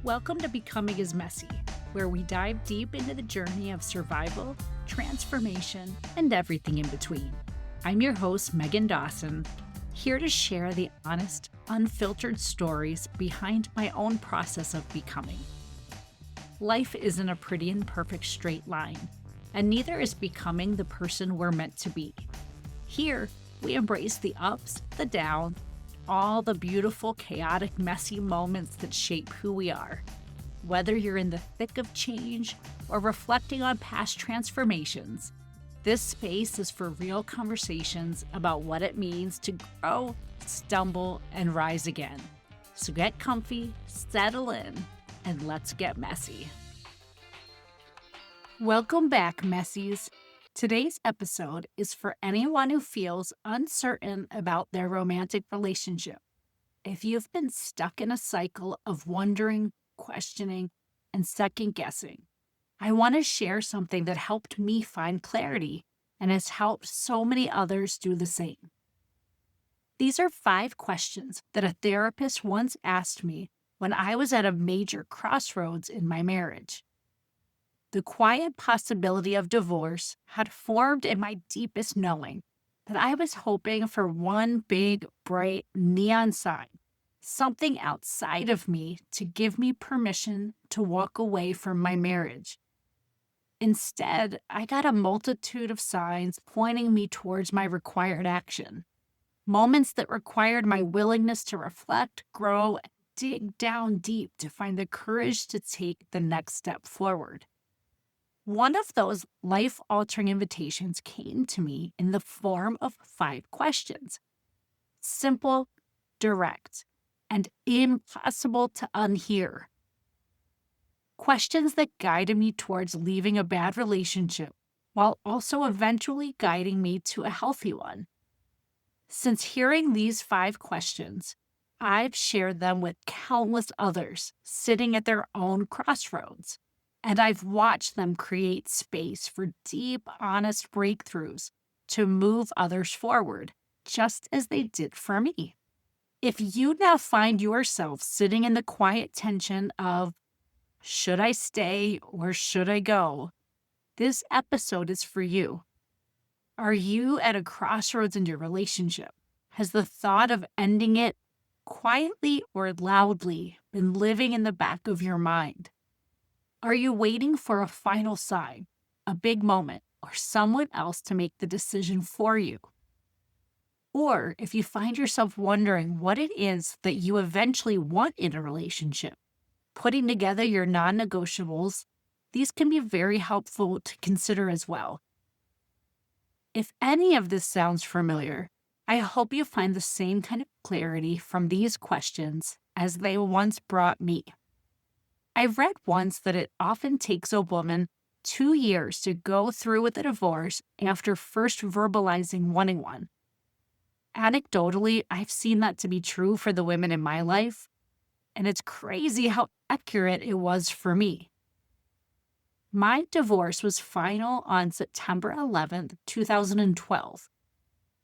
Welcome to Becoming is Messy, where we dive deep into the journey of survival, transformation, and everything in between. I'm your host, Meghann Dawson, here to share the honest, unfiltered stories behind my own process of becoming. Life isn't a pretty and perfect straight line, and neither is becoming the person we're meant to be. Here, we embrace the ups, the downs, all the beautiful, chaotic, messy moments that shape who we are. Whether you're in the thick of change or reflecting on past transformations, this space is for real conversations about what it means to grow, stumble, and rise again. So get comfy, settle in, and let's get messy. Welcome back, Messies. Today's episode is for anyone who feels uncertain about their romantic relationship. If you've been stuck in a cycle of wondering, questioning, and second guessing, I want to share something that helped me find clarity and has helped so many others do the same. These are 5 questions that a therapist once asked me when I was at a major crossroads in my marriage. The quiet possibility of divorce had formed in my deepest knowing that I was hoping for one big, bright neon sign, something outside of me to give me permission to walk away from my marriage. Instead, I got a multitude of signs pointing me towards my required action, moments that required my willingness to reflect, grow, and dig down deep to find the courage to take the next step forward. One of those life-altering invitations came to me in the form of 5 questions. Simple, direct, and impossible to unhear. Questions that guided me towards leaving a bad relationship, while also eventually guiding me to a healthy one. Since hearing these 5 questions, I've shared them with countless others sitting at their own crossroads. And I've watched them create space for deep, honest breakthroughs to move others forward, just as they did for me. If you now find yourself sitting in the quiet tension of, should I stay or should I go? This episode is for you. Are you at a crossroads in your relationship? Has the thought of ending it, quietly or loudly, been living in the back of your mind? Are you waiting for a final sign, a big moment, or someone else to make the decision for you? Or if you find yourself wondering what it is that you eventually want in a relationship, putting together your non-negotiables, these can be very helpful to consider as well. If any of this sounds familiar, I hope you find the same kind of clarity from these questions as they once brought me. I read once that it often takes a woman 2 years to go through with a divorce after first verbalizing wanting one. Anecdotally, I've seen that to be true for the women in my life, and it's crazy how accurate it was for me. My divorce was final on September 11th, 2012.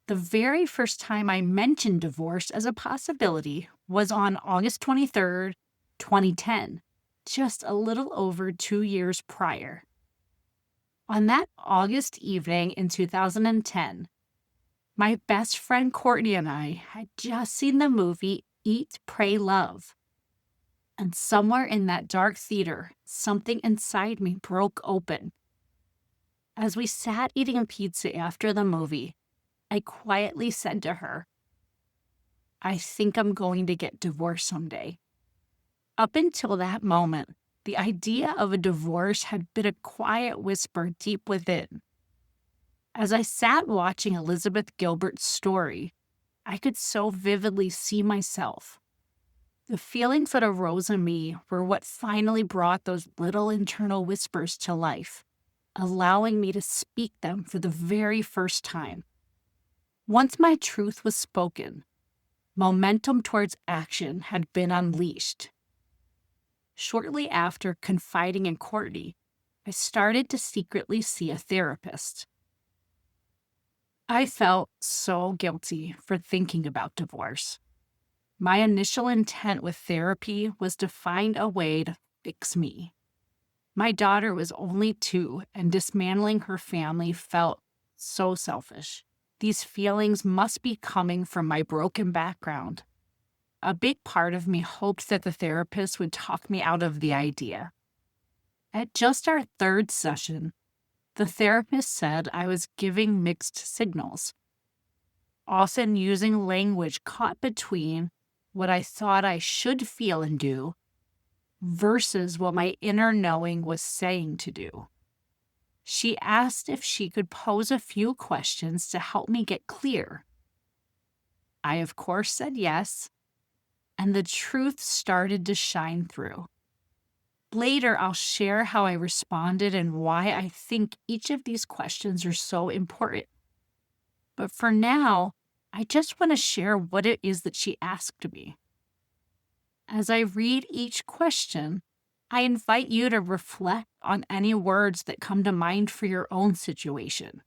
The very first time I mentioned divorce as a possibility was on August 23rd, 2010. Just a little over 2 years prior. On that August evening in 2010, my best friend Courtney and I had just seen the movie Eat, Pray, Love. And somewhere in that dark theater, something inside me broke open. As we sat eating pizza after the movie, I quietly said to her, I think I'm going to get divorced someday. Up until that moment, the idea of a divorce had been a quiet whisper deep within. As I sat watching Elizabeth Gilbert's story, I could so vividly see myself. The feelings that arose in me were what finally brought those little internal whispers to life, allowing me to speak them for the very first time. Once my truth was spoken, momentum towards action had been unleashed. Shortly after confiding in Courtney, I started to secretly see a therapist. I felt so guilty for thinking about divorce. My initial intent with therapy was to find a way to fix me. My daughter was only 2, and dismantling her family felt so selfish. These feelings must be coming from my broken background. A big part of me hoped that the therapist would talk me out of the idea. At just our 3rd session, the therapist said I was giving mixed signals, often using language caught between what I thought I should feel and do versus what my inner knowing was saying to do. She asked if she could pose a few questions to help me get clear. I, of course, said yes, and the truth started to shine through. Later, I'll share how I responded and why I think each of these questions are so important. But for now, I just want to share what it is that she asked me. As I read each question, I invite you to reflect on any words that come to mind for your own situation.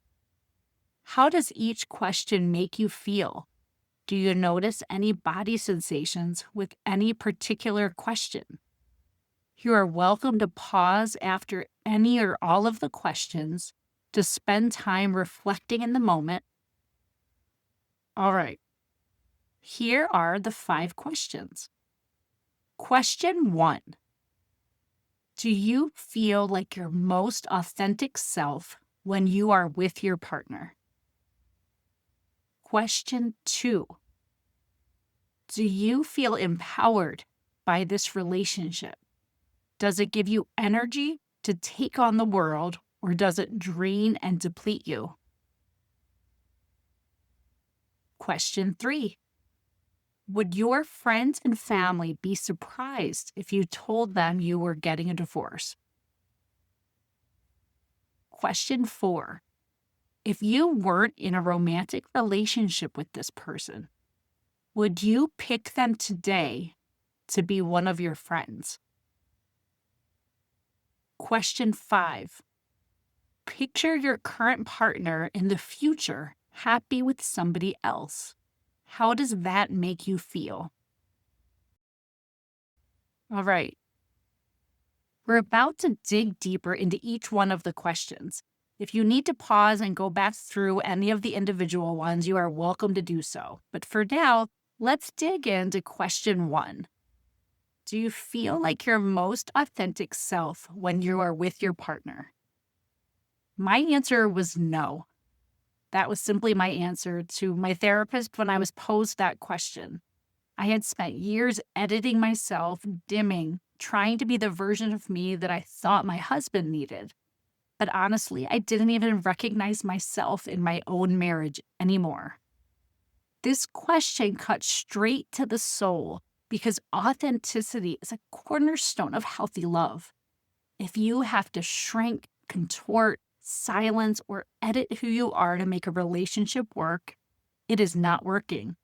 How does each question make you feel? Do you notice any body sensations with any particular question? You are welcome to pause after any or all of the questions to spend time reflecting in the moment. All right, here are the 5 questions. Question 1. Do you feel like your most authentic self when you are with your partner? Question 2. Do you feel empowered by this relationship? Does it give you energy to take on the world, or does it drain and deplete you? Question 3. Would your friends and family be surprised if you told them you were getting a divorce? Question 4. If you weren't in a romantic relationship with this person, would you pick them today to be one of your friends? Question 5. Picture your current partner in the future happy with somebody else. How does that make you feel? All right. We're about to dig deeper into each one of the questions. If you need to pause and go back through any of the individual ones, you are welcome to do so. But for now, let's dig into question 1. Do you feel like your most authentic self when you are with your partner? My answer was no. That was simply my answer to my therapist when I was posed that question. I had spent years editing myself, dimming, trying to be the version of me that I thought my husband needed. But honestly, I didn't even recognize myself in my own marriage anymore. This question cut straight to the soul because authenticity is a cornerstone of healthy love. If you have to shrink, contort, silence, or edit who you are to make a relationship work, it is not working.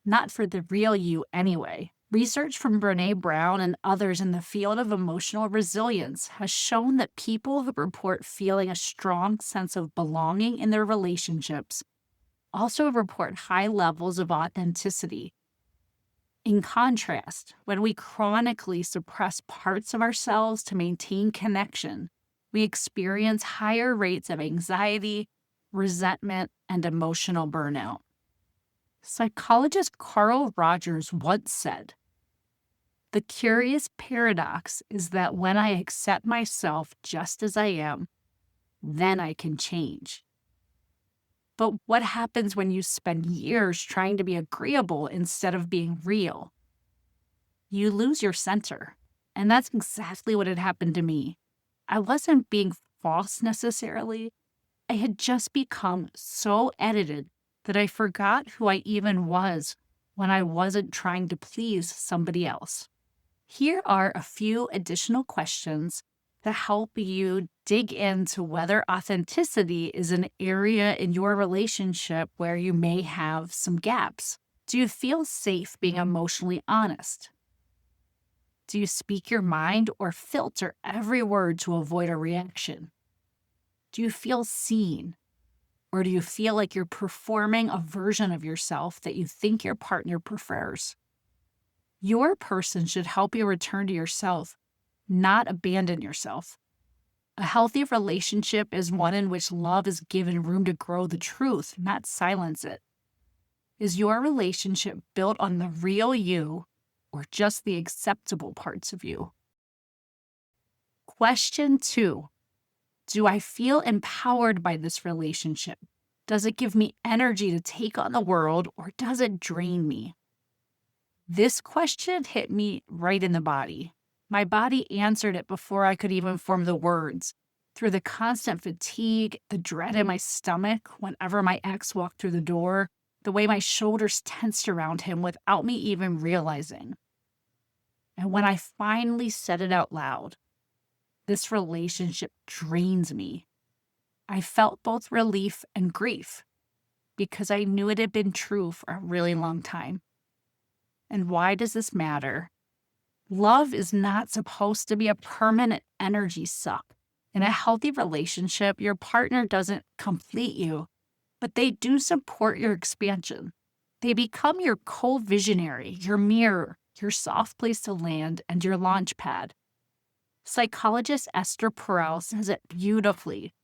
Not for the real you anyway. Research from Brené Brown and others in the field of emotional resilience has shown that people who report feeling a strong sense of belonging in their relationships also report high levels of authenticity. In contrast, when we chronically suppress parts of ourselves to maintain connection, we experience higher rates of anxiety, resentment, and emotional burnout. Psychologist Carl Rogers once said, "The curious paradox is that when I accept myself just as I am, then I can change." But what happens when you spend years trying to be agreeable instead of being real? You lose your center. And that's exactly what had happened to me. I wasn't being false necessarily. I had just become so edited that I forgot who I even was when I wasn't trying to please somebody else. Here are a few additional questions to help you dig into whether authenticity is an area in your relationship where you may have some gaps. Do you feel safe being emotionally honest? Do you speak your mind or filter every word to avoid a reaction? Do you feel seen? Or do you feel like you're performing a version of yourself that you think your partner prefers? Your person should help you return to yourself, not abandon yourself. A healthy relationship is one in which love is given room to grow the truth, not silence it. Is your relationship built on the real you or just the acceptable parts of you? Question 2. Do I feel empowered by this relationship? Does it give me energy to take on the world or does it drain me? This question hit me right in the body. My body answered it before I could even form the words. Through the constant fatigue, the dread in my stomach whenever my ex walked through the door, the way my shoulders tensed around him without me even realizing. And when I finally said it out loud, this relationship drains me. I felt both relief and grief because I knew it had been true for a really long time. And why does this matter? Love is not supposed to be a permanent energy suck. In a healthy relationship, your partner doesn't complete you, but they do support your expansion. They become your co-visionary, your mirror, your soft place to land, and your launch pad. Psychologist Esther Perel says it beautifully.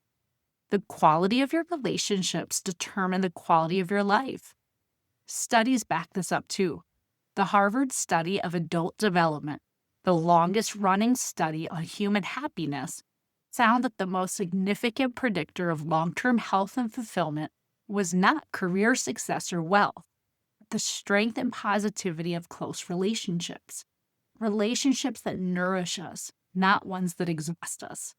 The quality of your relationships determine the quality of your life. Studies back this up too. The Harvard study of adult development, the longest running study on human happiness, found that the most significant predictor of long-term health and fulfillment was not career success or wealth, but the strength and positivity of close relationships. Relationships that nourish us, not ones that exhaust us.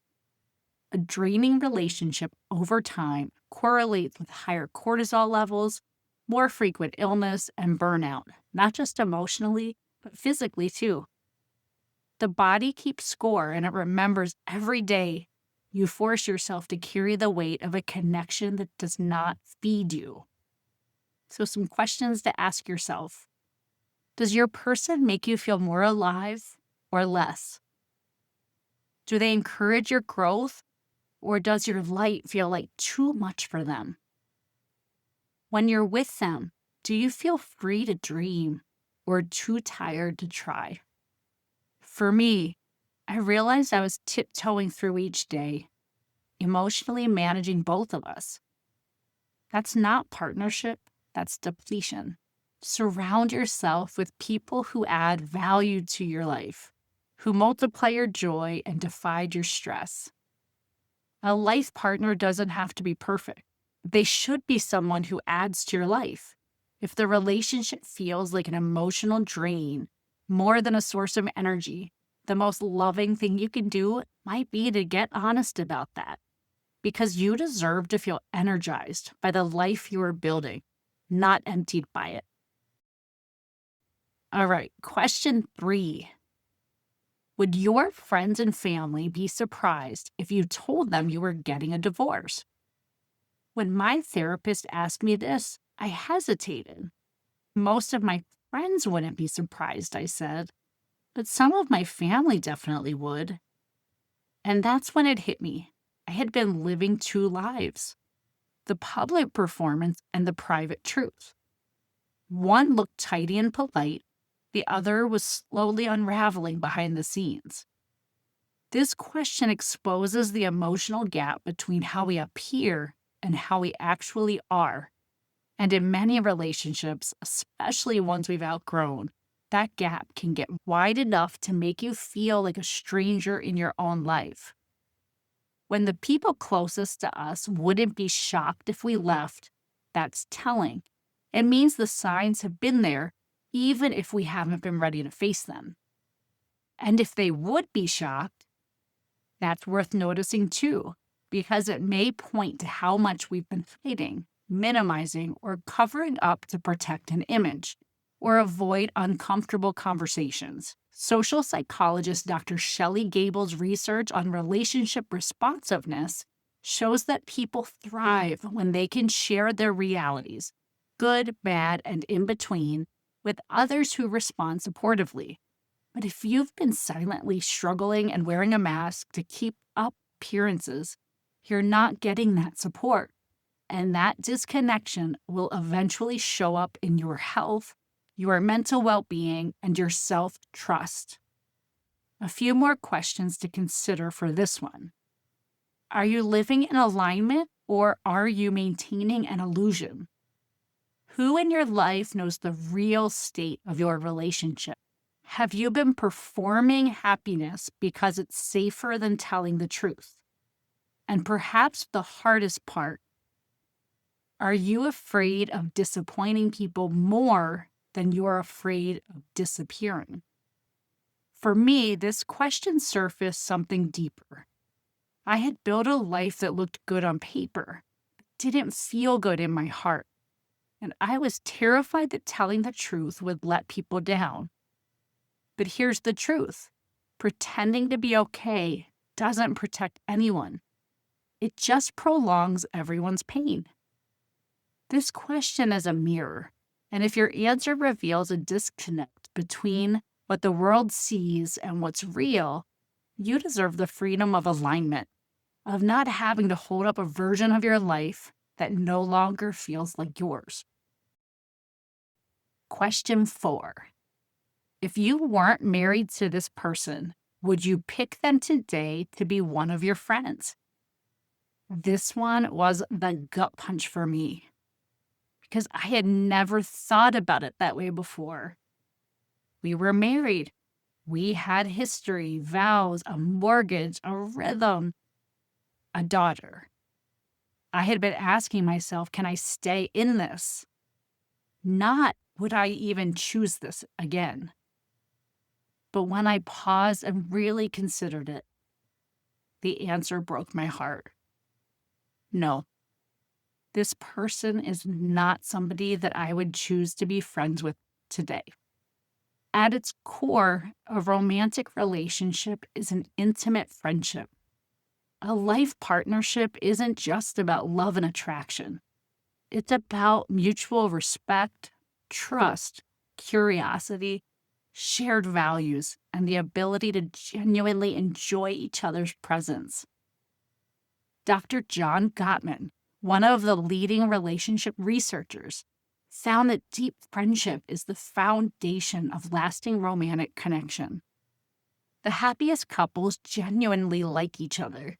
A draining relationship over time correlates with higher cortisol levels, more frequent illness, and burnout, not just emotionally, but physically too. The body keeps score and it remembers every day you force yourself to carry the weight of a connection that does not feed you. So, some questions to ask yourself. Does your person make you feel more alive or less? Do they encourage your growth, or does your light feel like too much for them? When you're with them, do you feel free to dream or too tired to try? For me, I realized I was tiptoeing through each day, emotionally managing both of us. That's not partnership, that's depletion. Surround yourself with people who add value to your life, who multiply your joy and divide your stress. A life partner doesn't have to be perfect. They should be someone who adds to your life. If the relationship feels like an emotional drain more than a source of energy, the most loving thing you can do might be to get honest about that. Because you deserve to feel energized by the life you are building, not emptied by it. All right, question 3. Would your friends and family be surprised if you told them you were getting a divorce? When my therapist asked me this, I hesitated. Most of my friends wouldn't be surprised, I said, but some of my family definitely would. And that's when it hit me. I had been living two lives, the public performance and the private truth. One looked tidy and polite, the other was slowly unraveling behind the scenes. This question exposes the emotional gap between how we appear and how we actually are. And in many relationships, especially ones we've outgrown, that gap can get wide enough to make you feel like a stranger in your own life. When the people closest to us wouldn't be shocked if we left, that's telling. It means the signs have been there, even if we haven't been ready to face them. And if they would be shocked, that's worth noticing too, because it may point to how much we've been hiding, minimizing, or covering up to protect an image or avoid uncomfortable conversations. Social psychologist Dr. Shelley Gable's research on relationship responsiveness shows that people thrive when they can share their realities, good, bad, and in between, with others who respond supportively. But if you've been silently struggling and wearing a mask to keep up appearances, you're not getting that support. And that disconnection will eventually show up in your health, your mental well being, and your self trust. A few more questions to consider for this one. Are you living in alignment or are you maintaining an illusion? Who in your life knows the real state of your relationship? Have you been performing happiness because it's safer than telling the truth? And perhaps the hardest part, are you afraid of disappointing people more than you're afraid of disappearing? For me, this question surfaced something deeper. I had built a life that looked good on paper, but didn't feel good in my heart. And I was terrified that telling the truth would let people down. But here's the truth. Pretending to be okay doesn't protect anyone. It just prolongs everyone's pain. This question is a mirror, and if your answer reveals a disconnect between what the world sees and what's real, you deserve the freedom of alignment, of not having to hold up a version of your life that no longer feels like yours. Question 4. If you weren't married to this person, would you pick them today to be one of your friends? This one was the gut punch for me because I had never thought about it that way before. We were married. We had history, vows, a mortgage, a rhythm, a daughter. I had been asking myself, can I stay in this? Not would I even choose this again. But when I paused and really considered it, the answer broke my heart. No, this person is not somebody that I would choose to be friends with today. At its core, a romantic relationship is an intimate friendship. A life partnership isn't just about love and attraction. It's about mutual respect, trust, curiosity, shared values, and the ability to genuinely enjoy each other's presence. Dr. John Gottman, one of the leading relationship researchers, found that deep friendship is the foundation of lasting romantic connection. The happiest couples genuinely like each other.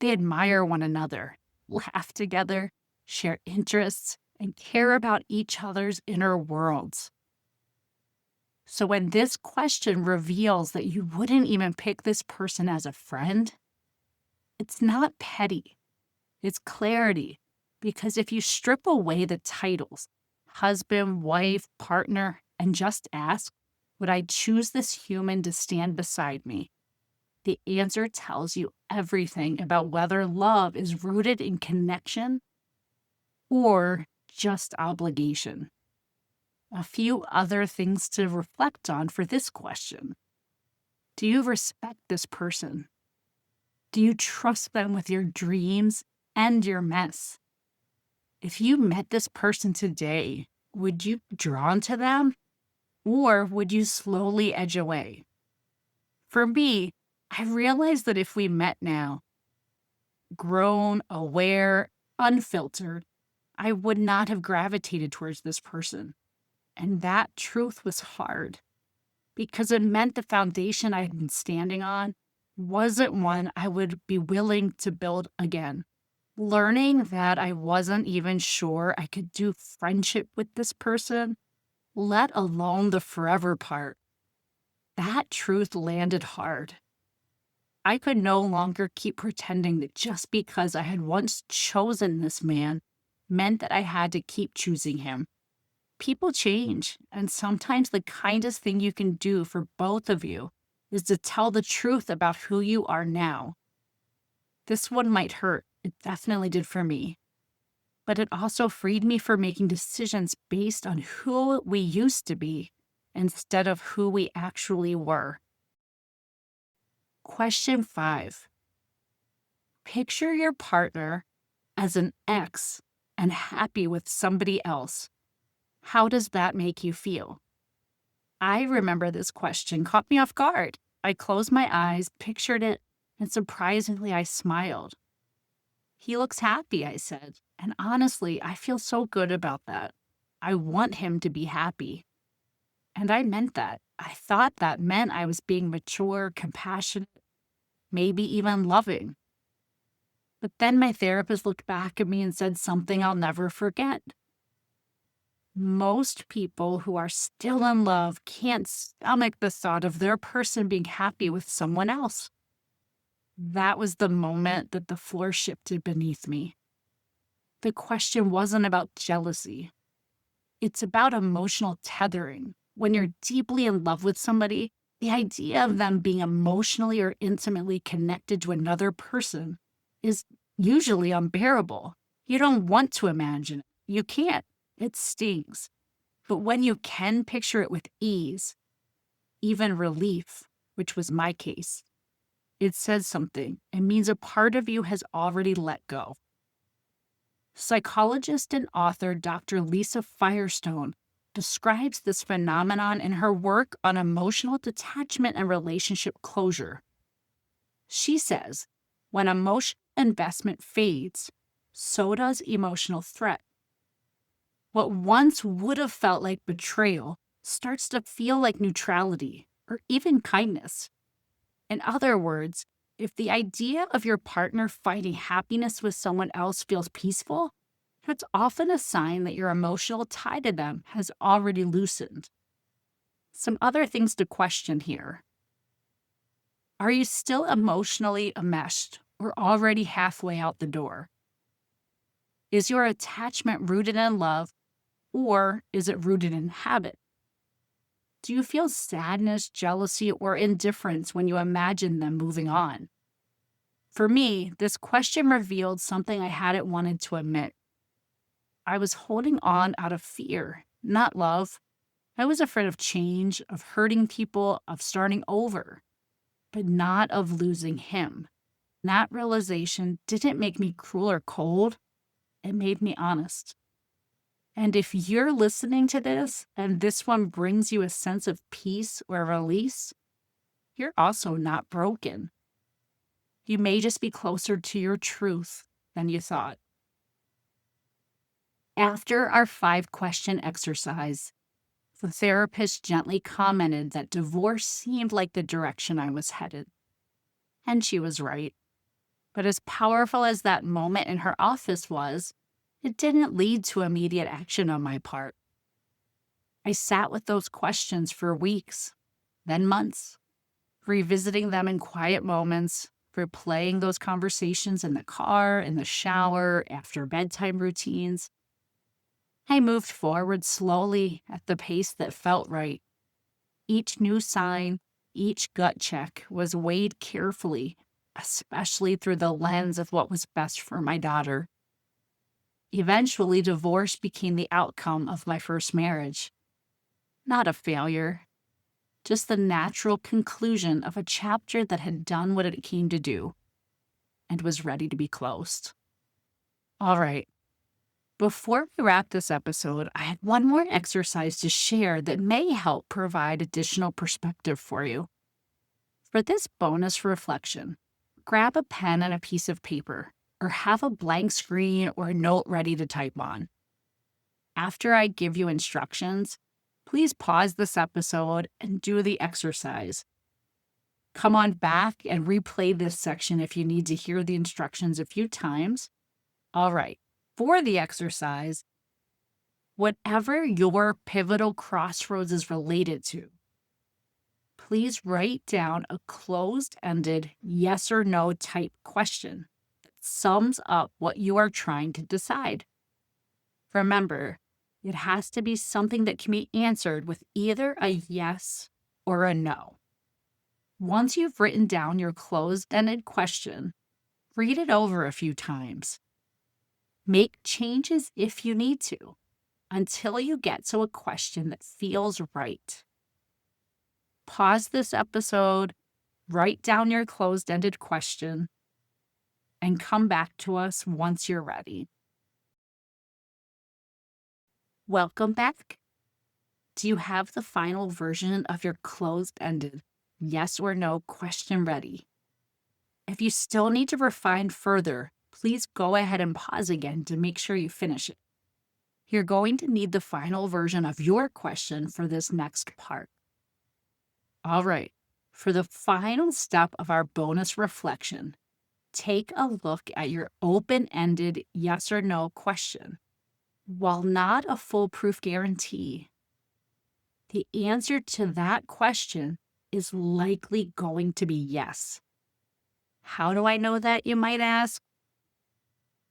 They admire one another, laugh together, share interests, and care about each other's inner worlds. So when this question reveals that you wouldn't even pick this person as a friend, it's not petty. It's clarity. Because if you strip away the titles, husband, wife, partner, and just ask, would I choose this human to stand beside me? The answer tells you everything about whether love is rooted in connection or just obligation. A few other things to reflect on for this question. Do you respect this person? Do you trust them with your dreams and your mess? If you met this person today, would you be drawn to them? Or would you slowly edge away? For me, I realized that if we met now, grown, aware, unfiltered, I would not have gravitated towards this person. And that truth was hard because it meant the foundation I had been standing on wasn't one I would be willing to build again. Learning that I wasn't even sure I could do friendship with this person, let alone the forever part, that truth landed hard. I could no longer keep pretending that just because I had once chosen this man meant that I had to keep choosing him. People change, and sometimes the kindest thing you can do for both of you is to tell the truth about who you are now. This one might hurt. It definitely did for me. But it also freed me from making decisions based on who we used to be instead of who we actually were. Question 5. Picture your partner as an ex and happy with somebody else. How does that make you feel? I remember this question caught me off guard. I closed my eyes, pictured it, and surprisingly, I smiled. He looks happy, I said, and honestly, I feel so good about that. I want him to be happy. And I meant that. I thought that meant I was being mature, compassionate, maybe even loving. But then my therapist looked back at me and said something I'll never forget. Most people who are still in love can't stomach the thought of their person being happy with someone else. That was the moment that the floor shifted beneath me. The question wasn't about jealousy. It's about emotional tethering. When you're deeply in love with somebody, the idea of them being emotionally or intimately connected to another person is usually unbearable. You don't want to imagine it. You can't. It stings. But when you can picture it with ease, even relief, which was my case, it says something. It means a part of you has already let go. Psychologist and author Dr. Lisa Firestone describes this phenomenon in her work on emotional detachment and relationship closure. She says, when emotional investment fades, so does emotional threat. What once would have felt like betrayal starts to feel like neutrality or even kindness. In other words, if the idea of your partner finding happiness with someone else feels peaceful, it's often a sign that your emotional tie to them has already loosened. Some other things to question here. Are you still emotionally enmeshed or already halfway out the door? Is your attachment rooted in love or is it rooted in habit? Do you feel sadness, jealousy, or indifference when you imagine them moving on? For me, this question revealed something I hadn't wanted to admit. I was holding on out of fear, not love. I was afraid of change, of hurting people, of starting over, but not of losing him. That realization didn't make me cruel or cold. It made me honest. And if you're listening to this and this one brings you a sense of peace or release, you're also not broken. You may just be closer to your truth than you thought. After our 5-question exercise, the therapist gently commented that divorce seemed like the direction I was headed. And she was right. But as powerful as that moment in her office was, it didn't lead to immediate action on my part. I sat with those questions for weeks, then months, revisiting them in quiet moments, replaying those conversations in the car, in the shower, after bedtime routines. I moved forward slowly at the pace that felt right. Each new sign, each gut check was weighed carefully, especially through the lens of what was best for my daughter. Eventually, divorce became the outcome of my first marriage. Not a failure, just the natural conclusion of a chapter that had done what it came to do and was ready to be closed. All right. Before we wrap this episode, I had one more exercise to share that may help provide additional perspective for you. For this bonus reflection, grab a pen and a piece of paper, or have a blank screen or a note ready to type on. After I give you instructions, please pause this episode and do the exercise. Come on back and replay this section if you need to hear the instructions a few times. All right. For the exercise, whatever your pivotal crossroads is related to, please write down a closed-ended yes or no type question that sums up what you are trying to decide. Remember, it has to be something that can be answered with either a yes or a no. Once you've written down your closed-ended question, read it over a few times. Make changes if you need to, until you get to a question that feels right. Pause this episode, write down your closed-ended question, and come back to us once you're ready. Welcome back. Do you have the final version of your closed-ended yes or no question ready? If you still need to refine further, please go ahead and pause again to make sure you finish it. You're going to need the final version of your question for this next part. All right, for the final step of our bonus reflection, take a look at your open-ended yes or no question. While not a foolproof guarantee, the answer to that question is likely going to be yes. How do I know that, you might ask?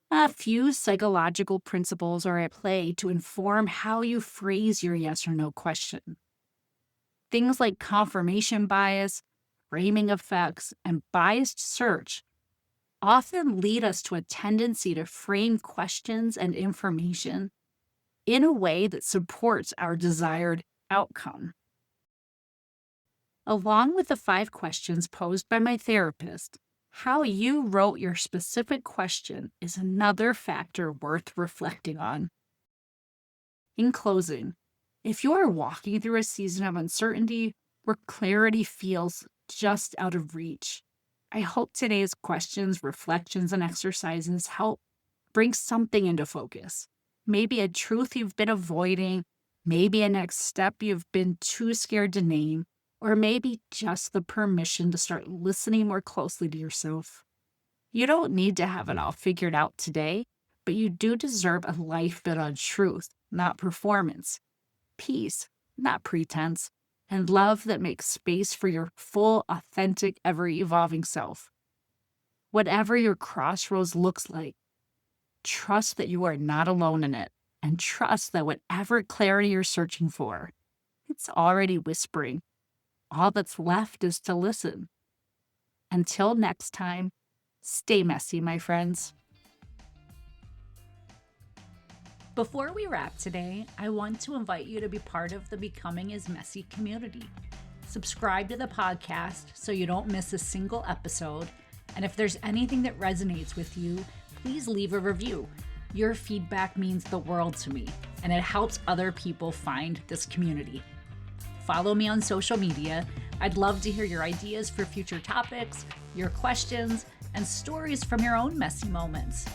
A few psychological principles are at play to inform how you phrase your yes or no question. Things like confirmation bias, framing effects, and biased search often lead us to a tendency to frame questions and information in a way that supports our desired outcome. Along with the 5 questions posed by my therapist, how you wrote your specific question is another factor worth reflecting on. In closing, if you are walking through a season of uncertainty where clarity feels just out of reach, I hope today's questions, reflections, and exercises help bring something into focus. Maybe a truth you've been avoiding, maybe a next step you've been too scared to name, or maybe just the permission to start listening more closely to yourself. You don't need to have it all figured out today, but you do deserve a life built on truth, not performance, peace, not pretense, and love that makes space for your full, authentic, ever-evolving self. Whatever your crossroads looks like, trust that you are not alone in it, and trust that whatever clarity you're searching for, it's already whispering. All that's left is to listen. Until next time, stay messy, my friends. Before we wrap today, I want to invite you to be part of the Becoming is Messy community. Subscribe to the podcast so you don't miss a single episode, and if there's anything that resonates with you, please leave a review. Your feedback means the world to me, and it helps other people find this community. Follow me on social media. I'd love to hear your ideas for future topics, your questions, and stories from your own messy moments.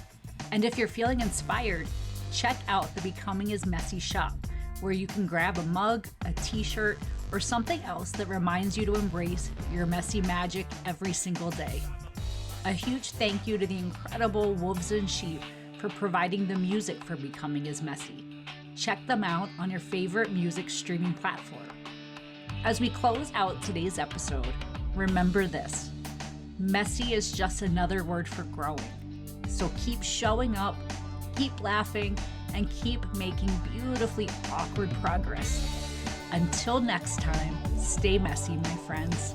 And if you're feeling inspired, check out the Becoming is Messy shop, where you can grab a mug, a t-shirt, or something else that reminds you to embrace your messy magic every single day. A huge thank you to the incredible Wolves and Sheep for providing the music for Becoming is Messy. Check them out on your favorite music streaming platform. As we close out today's episode, remember this: messy is just another word for growing. So keep showing up, keep laughing, and keep making beautifully awkward progress. Until next time, stay messy, my friends.